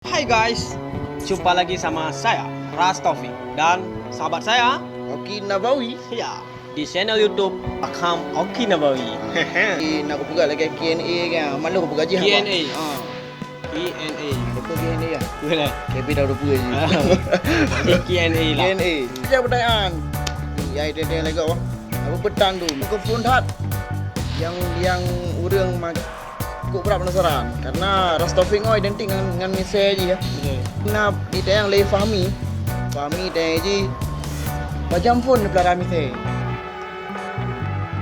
Hai guys, jumpa lagi sama saya Ras Taufik dan sahabat saya Oki Nabawi. ya di channel YouTube Akam Oki Nabawi. Nak aku buka lagi Q&A kan. Mana aku buka je Q&A. Ha. Q&A. Apa Q&A ya? Boleh. KP dah 20 je. Jadi Q&A lah. Q&A. Dia pertanyaan. Ya dia lagi apa? Apa petang tu? Muka phone hat. Yang orang kok berapa penasaran karena Rastafing identik dengan misal je ya. Betul. Nak ditayang lagi Fahmi tayang je macam phone pelara misal.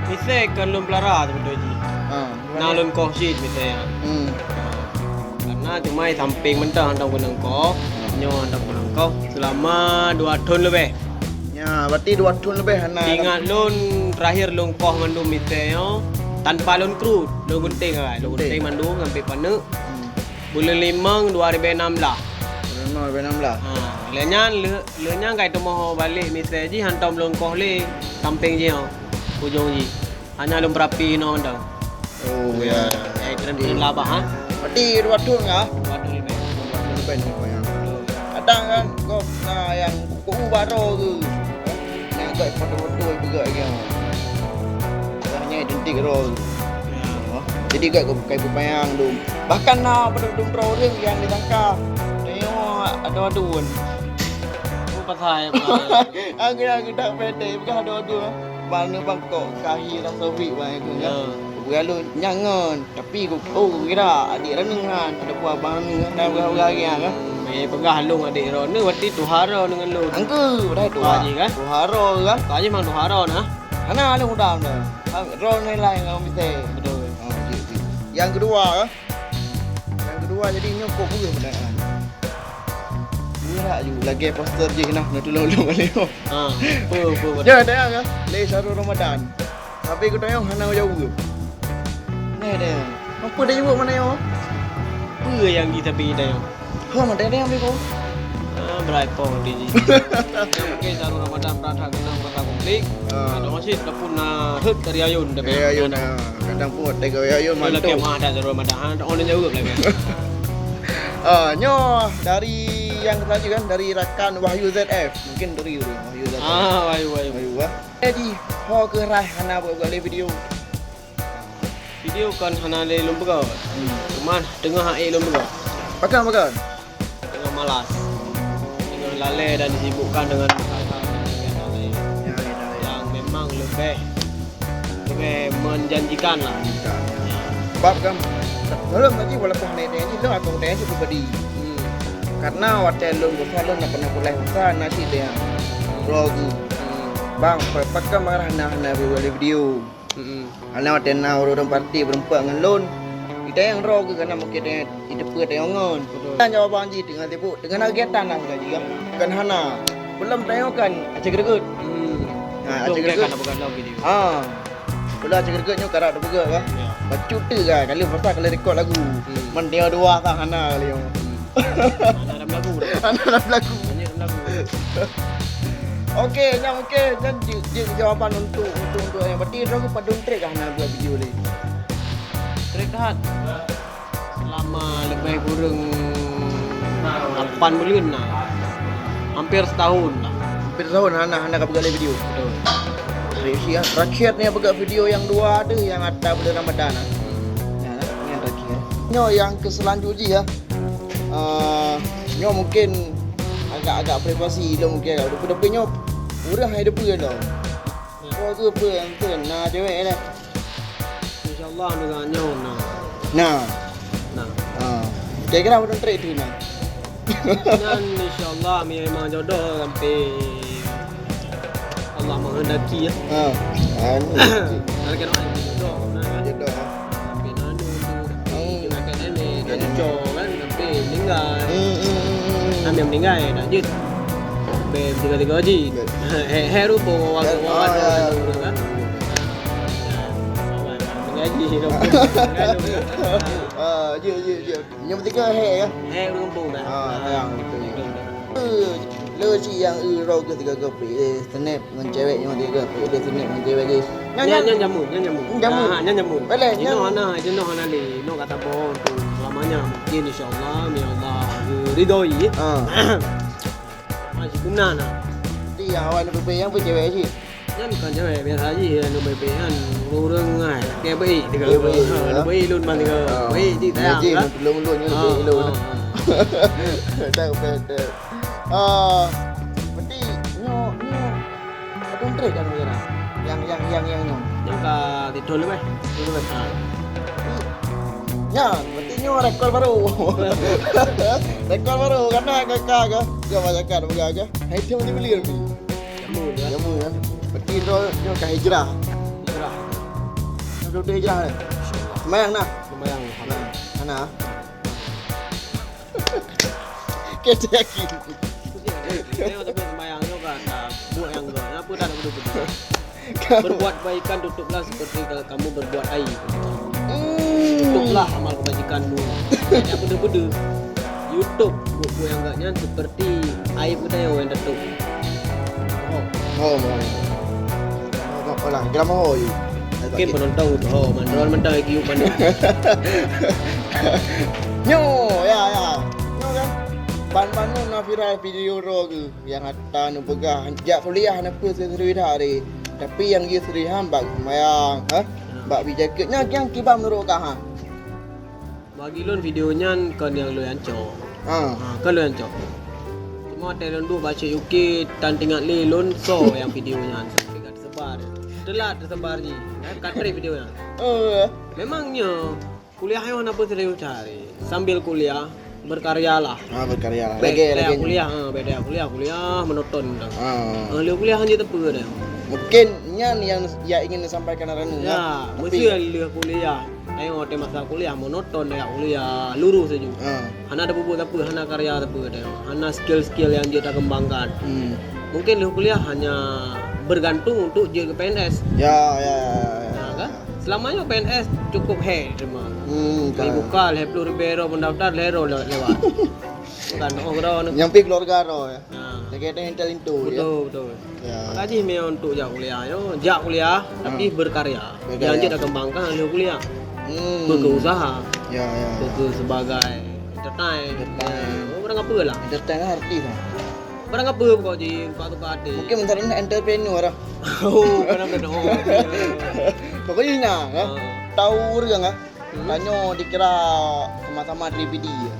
Misal kan lum pelara tu betul je. Ha. Nah lum kohsit misalnya. Karena cuma samping mentah hendak guna kau, nyo hendak guna kau selama 2 tahun lebih. Ya, berarti 2 tahun lebih anak. Ingat lun terakhir lun koh mandum misalnya tanpa lun kru, lun gunting kan. Lun gunting mandum sampai pana bulan 5 2016. Memang lebih 16. Lenya kai tu mau balik misalnya ji hantam lun koh le samping je ujung ji. Hanya lun berapi no dah. Oh ya. Tren labah ha. Berarti 2 tahun ya? Waduh lebih. 2 tahun lebih ni kau yang. Kadang kan kau yang kuku baru tu. Yang kau foto-foto juga kan. Hanya identik roll. Jadi kau kai payang tu. Bahkan nak berdum pro dia yang disangka. Tengok ada aduan. Aku pasal Aku dah pede bukan ada aduan. Mana Bangkok kahi rasa week bang aku kan. Berlalu nyangan tapi aku kira adik renengan ada buah abang ni kan dah berapa-berapa kan. Pegah lung adik ro ni waktu tuhara dengan lu. Angku dah tu. Haji kan? Tuharo kan. Kau je mang tuhara nah. Ana lu mudah dah. Ro ni lain kau mesti. Betul. Yang kedua Yang kedua jadi nyokok pula pertanyaan. Burak je lagi poster je nak tolong balik. Ha. Apa. Dia ada kan? Le Syahrul Ramadan. Tapi aku tanya hana jauh ke? Ni dia. Apa dia jawab mana yo? Apa yang kita pergi dah yang? Ha mana dia ambil kau? Berapa dia ni? Okey, Syahrul Ramadan berada kena kota konflik. Ada masjid dah pun hut dari ayun dah. Ayun kadang pun tega ayun Mana mantu. ke mah dah Syahrul Ramadan. Orang jauh lagi. Nyo dari yang tadi kan dari rakan Wahyu ZF. Mungkin dari Wahyu ZF. Wayu. Wahyu ah. Jadi ho ke rah hana buat video. Video kan hana le lum begau. Cuman tengah hai lum begau. Makan. Tengah malas. Tengah lalai dan disibukkan dengan hal-hal yang lain. Yang memang lebih menjanjikan lah. Sebab kan belum lagi walaupun naik ni tu aku tanya cukup badi. Karena waktu lu nak pernah kulai usaha nasi dia. Vlog. Bang, pakai marah nak buat video. Anak waktu nak orang parti berempat dengan lon. Kita yang raw ke kerana mungkin dia itu dia ngon. Dan jawapan ji dengan tipu dengan kegiatan lah juga. Kan hana. Belum tengokkan acak greget. Acak greget kan bukan dalam video. Bila acak gregetnya karat dah buka kan. Bacut tu kan kali pasal kali rekod lagu. Man dia dua tak hana kali yang. Mana dalam lagu dah. Anak lagu. Banyak dalam lagu. Okey, dan jawapan untuk yang berarti aku padung track kan nak buat video ni. Trek dah. Selama lebih kurang 8 bulan lah. Hampir setahun lah. Hampir tahun anak buat video. Betul. Rakyat ni buat video yang dua ada yang ada bulan Ramadan. Yang rakyat. Nyo yang ke selanjutnya ya. Nyo mungkin agak privasi dia mungkin agak depan-depannya orang hai depan dah. Kau tu apa yang tu nah cewek ni. InsyaAllah dengannya Nah. Nah. Kira-kira apa track tu nah. Dan insyaAllah memang jodoh sampai Allah menghendaki ya. Kalau kena jodoh Jodoh. sampai nanu tu dengan kat nenek dah cucuk kan sampai meninggal. Sampai meninggal dah je. Sampai tiga-tiga haji. Heru pun orang kan. Mengaji dong. Je. Yang ketiga ya. Heru kampung dah. Yang le si yang ro ke tiga ke snap dengan cewek yang tiga ke snap dengan cewek guys. Nyan jamu. Nyan jamu. Boleh. Jenuh ana le. No kata bon tu. Lamanya mungkin insyaallah mi Allah ridhoi. Ha. Masih guna nah. Jadi yang awak nak bebek yang cewek je. Kan bukan cewek biasa aja nu bebek kan orang ngai ke baik tiga. Ke baik. Nu baik lun man tiga. Baik di tayang Je lah. belum nya bebek lun. Tak betul. Berarti nyo kontrak kan dia. Yang nyo. Yang ka tidur lu meh. Tidur meh. Ya, berarti nyo rekod baru. Rekod baru karena kakak ke. Dia banyak kan begaga. Hai dia mesti beli ni. Jamu ya. Berarti nyo ka hijrah. Hijrah. Nyo tu hijrah ni. Semayang nak. Sembayang Mana? Kita yakin. Saya tapi sembayang tu kan buat yang enggak. Apa dah nak betul-betul. Berbuat baikan tutuplah seperti kalau kamu berbuat aib. Tutuplah amal kebajikanmu. Tidak benda-benda. YouTube buku yang enggaknya seperti air budaya yang datuk. Oh lah, kira mau you. Mungkin penonton tu, mandron mentang lagi you mana. Nyo, ya. Nyo kan. Ban-ban nu na viral video ro ke yang hatta nu pegah. Jak kuliah na pe seri dah hari. Tapi yang dia seri hambak mayang, ha? Bak bi jaketnya yang kibam nu ro ka ha. Bagi lun videonya kan yang lu yang cok. Kan lu yang cok. Cuma ada dua baca UK tantingan lelun so yang videonya sampai kat sebar. Telat tersebar je. Katri videonya. Memangnya kuliah yang apa serius cari. Sambil kuliah berkaryalah. Berkaryalah. Beda kuliah menonton dah. Lu kuliah hanya tepu dah. Mungkin nyan yang ingin disampaikan Ranu. Ya, mesti lu kuliah. Tengok masa kuliah monoton ya kuliah lurus saja. Hana ada buat apa, hana karya apa dah. Hana skill-skill yang dia tak kembangkan. Mungkin lu kuliah hanya bergantung untuk je ke PNS. Ya. Kan? Selamanya PNS cukup terima. Kalau Kan. buka 10,000 mendaftar lewat. Bukan orang Yang pi keluarga ro ya. Nah, Lagi ada intel itu ya. betul. Ya. Makanya memang untuk jak kuliah tapi berkarya. Berkarya. Yang dia dah kembangkan lu kuliah. Berusaha. Ya. Sebagai entertain. Orang apa lah? Entertain artis lah. Barang apa kau je tukar hati. Mungkin bentar ini entrepreneur lah. Oh, benar-benar. Pokoknya ni kan. Tahu orang ah. Tanya dikira sama-sama DVD ya.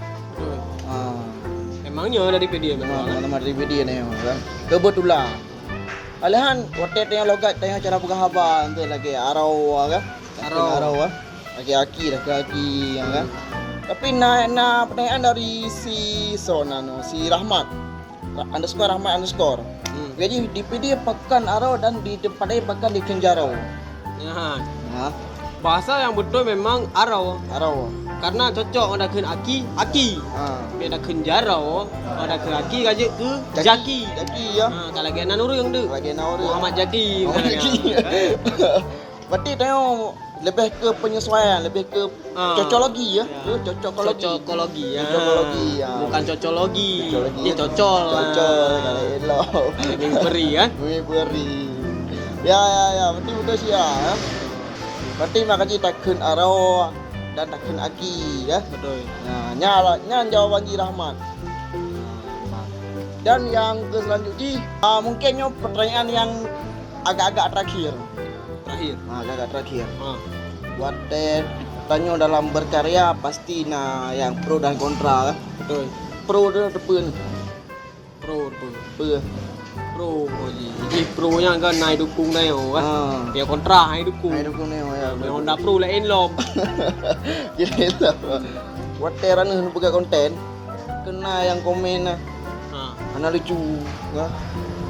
Emangnya dari PD memang. Sama-sama DVD ni kan. Kebetulan. Alahan waktu tengah logat tengah cara buka haba tu lagi arau kan. Arau ah. Lagi aki kan. Tapi na pertanyaan dari si si Rahmat. _Rahmat_. Jadi di PD pakan arau dan di depan dia pakan di kenjarau. Ya. Bahasa yang betul memang arau. Karena cocok ada kun aki. Dia ada kun jarau, ada kun aki gaje ke jaki. Jaki ya. Kalau lagi anak orang tu. Muhammad Jaki. Berarti tengok lebih ke penyesuaian, lebih ke cocologi ya. Cocokologi ya. Bukan cocologi. Dia cocol. Kalau elok. Ini beri kan? Beri. Ya, betul sih ya. Berarti makanya takun arau dan takun aki ya. Betul. Nah, nyan jawaban Ji Rahmat. Dan yang ke selanjutnya mungkinnya pertanyaan yang agak-agak terakhir. Agak terakhir. Buat tanya dalam berkarya pasti yang pro dan kontra kan. Betul. Pro dia depan. Pro jadi pro nya kan naik dukung naik kan. Dia kontra naik dukung. ni ya. Honda Pro lain lom. Jadi itu. Buat teran buka konten kena yang komen ana lucu kan.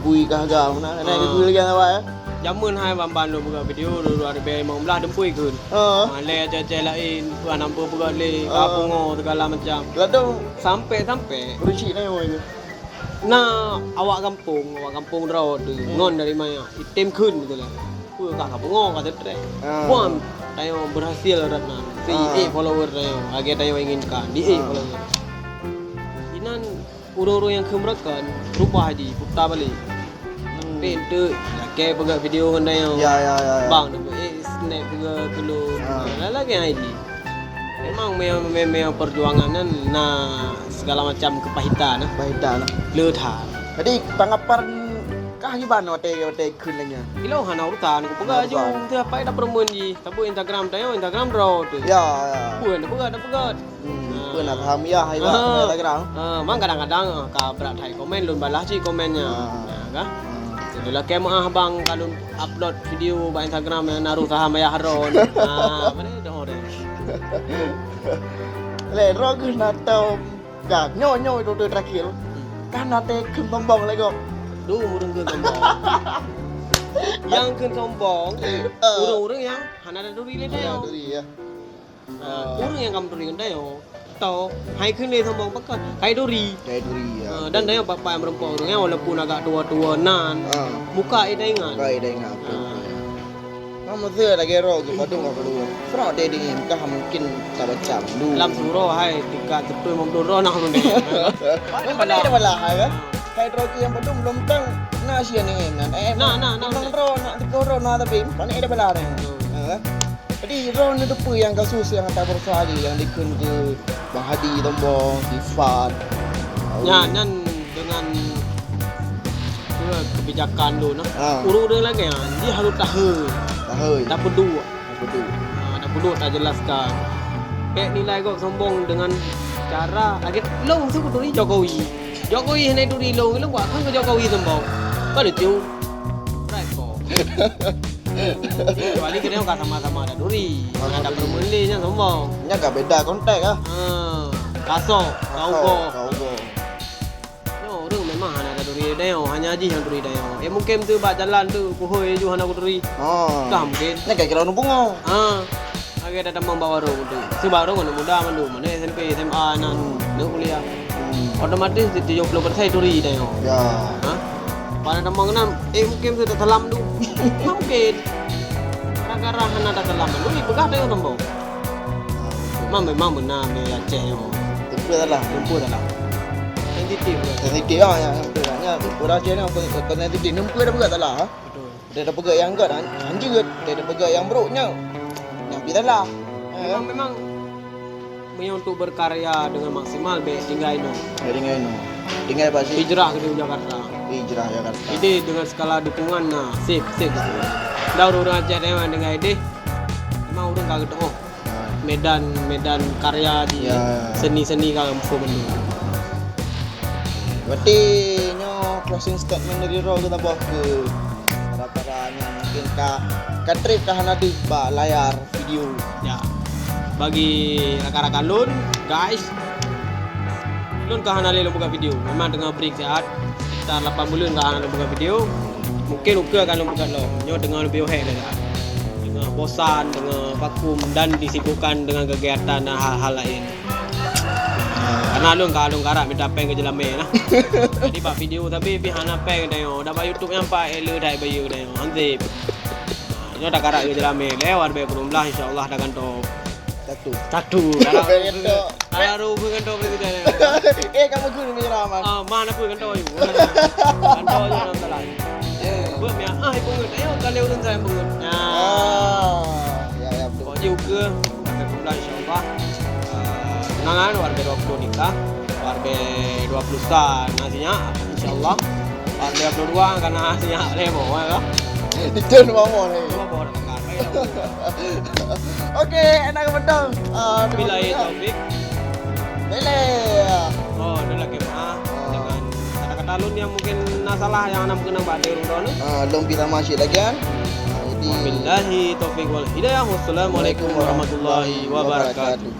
Bui kah mana lu lagi apa ya. Jamun hai bamban lu buka video lu ada be 15 dempui kun. Le aja lain tuan nampak buka le kapungo segala macam. Lalu Sampai berucik ni itu. Nah, awak kampung rawat tu. Ngon dari mana? Item kun betul lah. Puh kak kapungo kata trek. Puan tayo berhasil ratna. Si follower tayo. Age tayo inginkan. Di follower. Inan urang-urang yang kemerakan rubah haji putar balik. Pintu ke buka video kan tayo. Ya. Bang tu snap juga dulu. Lagi ID. Memang perjuangan segala macam kepahitan nah. Baiklah. Leuthah. Jadi tanggapan kahiban wate kunnya. Ilo hana urutan ko pega ju teu apa da permun ji. Tabu Instagram tayo Instagram raw tu. Ya. Puan da pegat. Pun nak ham ya hai ba Instagram. Mang kadang-kadang ka berat hai komen lun balah ji komennya. Ka. Itulah kem abang kalau upload video ba Instagram naruh saham ya haron. Mana dah ore. Le ro kun na tau gak nyo itu terakhir. Kan nate kun tombong lagi kok. Duh, urang ke tombong. Yang ke tombong, urang yang hana ada duri le dayo. Duri ya. Urang yang kam duri kan dayo. Tau, hai ke le tombong pakai kai duri. Dai duri ya. Dan dayo bapak yang merempok urangnya walaupun agak tua-tua nan. Muka ida ingat. Kai dai ngap. Kamu tu lagi ro ke padung apa dulu. Fra de dingin ka mungkin tak macam dulu. Dalam suro hai tiga tetu memang ro nak run de. Mana ada bala hai kan? Kai ro yang padung belum tang na sia ni kan. Nah. Memang ro nak ko ro na tapi mana ada bala ni. Jadi ro ni depu yang kasus yang tak bersali yang dikun ke Bang Hadi tombong, Ifat. Ya, nan dengan kebijakan tu nah. Urang lagi dia harus tahan. Tahan. Tak peduli. Betul. Tak peduli tak jelaskan. Kayak nilai kok sombong dengan cara lagi long tu duri Jokowi. Jokowi hendak duri long buat kan ke Jokowi sombong. Kau ada tiu. Right kok. Kecuali kita kan sama-sama ada duri. Ada permulanya sombong. Nya gak beda kontak ah. Kasok, kau go. Kau. Orang memang ada duri dayo, hanya aji yang duri dayo. Mungkin tu bak jalan tu kuhoi ju hana duri. Tak mungkin. Nya kayak kira numpung oh. Agak ada teman bawa ro tu. Sebab ro kan muda malu, mana SMP, SMA nan nak kuliah. Otomatis 70% duri dayo. Ya. Pada teman kenam, mungkin tu tak telam tu. Mungkin. Gara-gara hana tak telam duri begah dayo tembong. Memang benar me Aceh yo. Tempat adalah. Sensitif ah ya. Betulnya orang Aceh ni apa sensitif nempu dah berat lah. Betul. Dia dah pegang yang enggak anjir, dia dah pegang yang buruknya. Yang bidalah. Memang untuk berkarya dengan maksimal be tinggal itu. Tinggal pasti Hijrah ke Jakarta. hijrah Jakarta. Ide dengan skala dukungan nah, sip. Dah orang Aceh dengan ide. Memang orang kagak oh. Medan karya di seni-seni kagak musuh benda. Berarti nyo closing statement dari Ro kita bawa ke para-para yang mungkin ka trip hana di layar video. Ya. Bagi rakan-rakan lun, guys. Lun hana le buka video. Memang dengan break sehat. Sekitar 8 bulan hana buka video. Mungkin uka akan buka lo. Nyo dengan lebih hek dah. Dengan bosan, dengan vakum dan disibukkan dengan kegiatan dan hal-hal lain. Karena lu karap minta peng ke jelame lah. Jadi buat video tapi hana peng dayo. Dapat YouTube yang pak elu dai bayu dayo. Ansip. Nyo dah karap ke jelame lewat be berumlah insyaallah dah kanto. Satu. Kalau ru kanto presiden. Kamu guru menyelamat. Mana pun kanto you. Kanto je dalam talan. Buat mia ibu ngut ayo kalau urang saya bungut. Ya betul. Kok juga pada berumlah insyaallah. Nangan warga 20 nikah, warga 20 sah nasinya insyaallah. Warga 22 karena nasinya lemo ya. Ditun mau ni. Bawa dekat. Oke, enak betul. Billahi taufik. Bele. Oh, ada lagi dengan kata-kata lun yang mungkin salah yang nak kena bade urang tu. Belum bisa masih lagi kan. Wabillahi taufik wal hidayah. Wassalamualaikum warahmatullahi wabarakatuh.